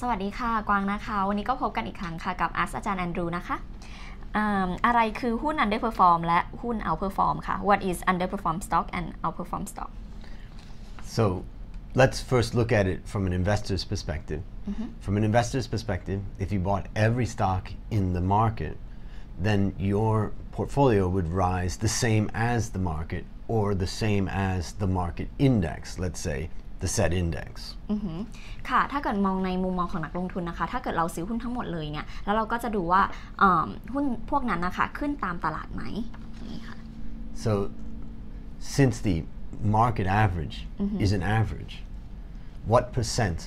สวัสดีค่ะกวางนะคะวันนี้ก็พบกันอีกครั้งค่ะกับอาจารย์แอนดรูนะคะอะไรคือหุ้น Underperform และหุ้น Outperform ค่ะ What is Underperform stock and Outperform stock So let's first look at it from an investor's perspective. From an investor's perspective, if you bought every stock in the market, then your portfolio would rise the same as the market or the same as the market index, let's say the set index. ค่ะถ้าเกิดมองในมุมมองของนักลงทุนนะคะถ้าเกิดเราซื้อหุ้นทั้งหมดเลยเนี่ยแล้วเราก็จะดูว่าหุ้นพวกนั้นนะคะขึ้นตามตลาดไหมนี่ค่ะ So since the market average is an average, what percent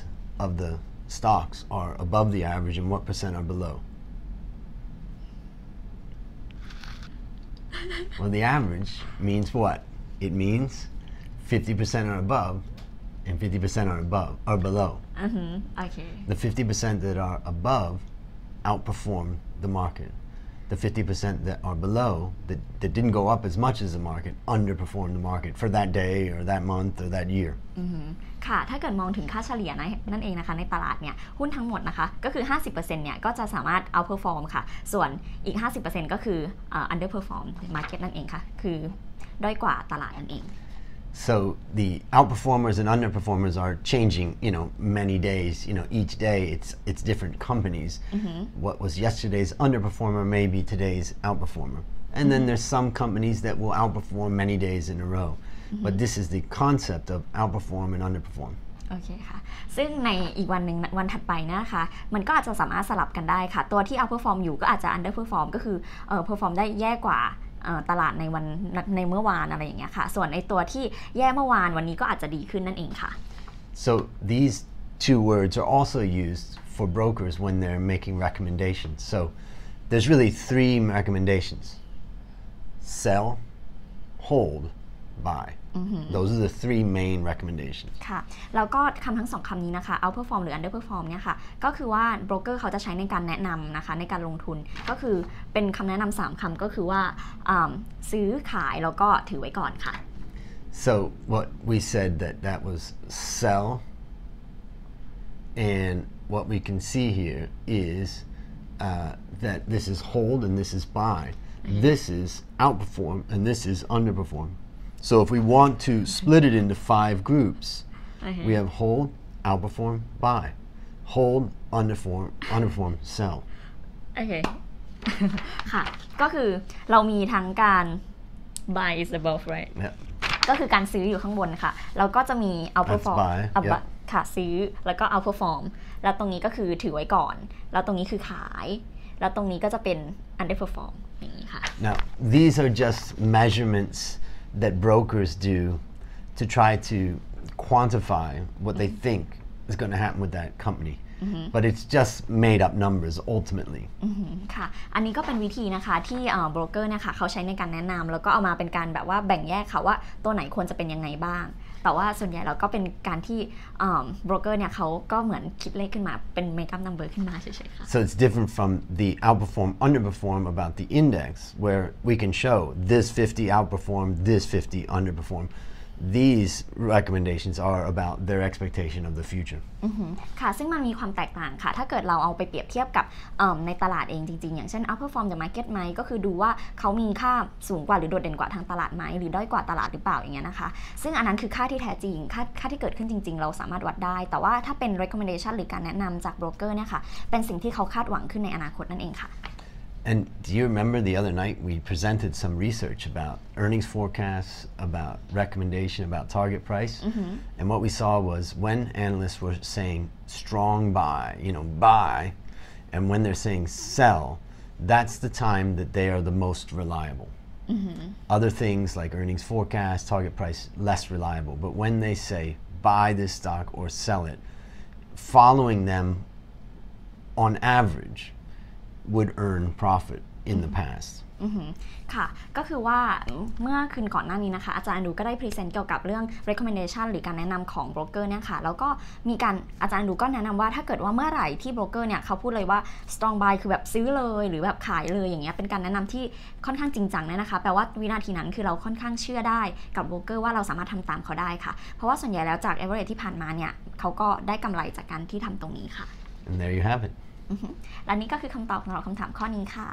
of the stocks are above the average and what percent are below? Well, the average means what? It means 50% are above and 50% are below. Okay. The 50% that are above outperform the market. The 50% that are below, that didn't go up as much as the market, underperform the market for that day or that month or that year. ค่ะถ้าเกิดมองถึงค่าเฉลี่ยนั่นเองนะคะในตลาดเนี่ยหุ้นทั้งหมดนะคะก็คือ 50% เนี่ยก็จะสามารถ outperform ค่ะส่วนอีก 50% ก็คือ underperform market นั่นเองค่ะคือด้อยกว่าตลาดนั่นเองSo the outperformers and underperformers are changing, many days. Each day it's different companies. What was yesterday's underperformer may be today's outperformer. And then there's some companies that will outperform many days in a row. But this is the concept of outperform and underperform. โอเคค่ะซึ่งในอีกวันหนึ่งวันถัดไปนะคะมันก็อาจจะสามารถสลับกันได้ค่ะตัวที่ outperform อยู่ก็อาจจะ underperform ก็คือperform ได้แย่กว่าตลาดในเมื่อวานอะไรอย่างเงี้ยค่ะส่วนในตัวที่แย่เมื่อวานวันนี้ก็อาจจะดีขึ้นนั่นเองค่ะ So these two words are also used for brokers when they're making recommendations. So there's really three recommendations: sell, hold, buy. Those are the three main recommendations. ค่ะแล้วก็คำทั้งสองคำนี้นะคะ outperform หรือ underperform เนี่ยค่ะก็คือว่าโบรกเกอร์เขาจะใช้ในการแนะนำนะคะในการลงทุนก็คือเป็นคำแนะนำ3คำก็คือว่าซื้อขายแล้วก็ถือไว้ก่อนค่ะ So what we said that was sell, and what we can see here is that this is hold and this is buy. This is outperform and this is underperform. So if we want to split it into 5 groups, we have hold, outperform, buy. Hold, underperform, sell. โอเค ค่ะก็คือเรามีทั้งการ buy is above right ก็คือการซื้ออยู่ข้างบนค่ะแล้วก็จะมี outperform ค่ะซื้อแล้วก็ outperform แล้วตรงนี้ก็คือถือไว้ก่อนแล้วตรงนี้คือขายแล้วตรงนี้ก็จะเป็น underperform อย่างนี้ค่ะ Now these are just measurements that brokers do to try to quantify what they think is going to happen with that company. But it's just made up numbers ultimately. ค่ะอันนี้ก็เป็นวิธีนะคะที่โบรกเกอร์เนี่ยค่ะเขาใช้ในการแนะนำแล้วก็เอามาเป็นการแบบว่าแบ่งแยกค่ะว่าตัวไหนควรจะเป็นยังไงบ้างแต่ว่าส่วนใหญ่เราก็เป็นการที่โบรกเกอร์เนี่ยเขาก็เหมือนคิดเลขขึ้นมาเป็น make up number ขึ้นมาเฉยๆค่ะ So it's different from the outperform underperform about the index where we can show this 50 outperform, this 50 underperform. These recommendations are about their expectation of the future. ค่ะซึ่งมันมีความแตกต่างค่ะถ้าเกิดเราเอาไปเปรียบเทียบกับในตลาดเองจริงๆอย่างเช่น outperform the market ไหมก็คือดูว่าเขามีค่าสูงกว่าหรือโดดเด่นกว่าทางตลาดไหมหรือด้อยกว่าตลาดหรือเปล่าอย่างเงี้ยนะคะซึ่งอันนั้นคือค่าที่แท้จริงค่าที่เกิดขึ้นจริงๆเราสามารถวัดได้แต่ว่าถ้าเป็น recommendation หรือการแนะนำจากโบรกเกอร์เนี่ยค่ะเป็นสิ่งที่เขาคาดหวังขึ้นในอนาคตนั่นเองค่ะAnd do you remember the other night we presented some research about earnings forecasts, about recommendation, about target price? And what we saw was when analysts were saying strong buy, buy, and when they're saying sell, that's the time that they are the most reliable. Other things like earnings forecast, target price, less reliable. But when they say buy this stock or sell it, following them on average would earn profit in the past. ค่ะก็คือว่าเมื่อคืนก่อนหน้านี้นะคะอาจารย์อันดูก็ได้พรีเซนต์เกี่ยวกับเรื่อง recommendation หรือการแนะนำของโบรกเกอร์เนี่ยค่ะแล้วก็มีการอาจารย์อันดูก็แนะนำว่าถ้าเกิดว่าเมื่อไหร่ที่โบรกเกอร์เนี่ยเขาพูดเลยว่า strong buy คือแบบซื้อเลยหรือแบบขายเลยอย่างเงี้ยเป็นการแนะนำที่ค่อนข้างจริงจังเนี่ยนะคะแปลว่าวินาทีนั้นคือเราค่อนข้างเชื่อได้กับโบรกเกอร์ว่าเราสามารถทำตามเขาได้ค่ะเพราะว่าส่วนใหญ่แล้วจาก average ที่ผ่านมาเนี่ยเขาก็ได้กำไรจากการที่ทำตรงนี้ค่ะ And there you have it. และนี่ก็คือคำตอบสำหรับคำถามข้อนี้ค่ะ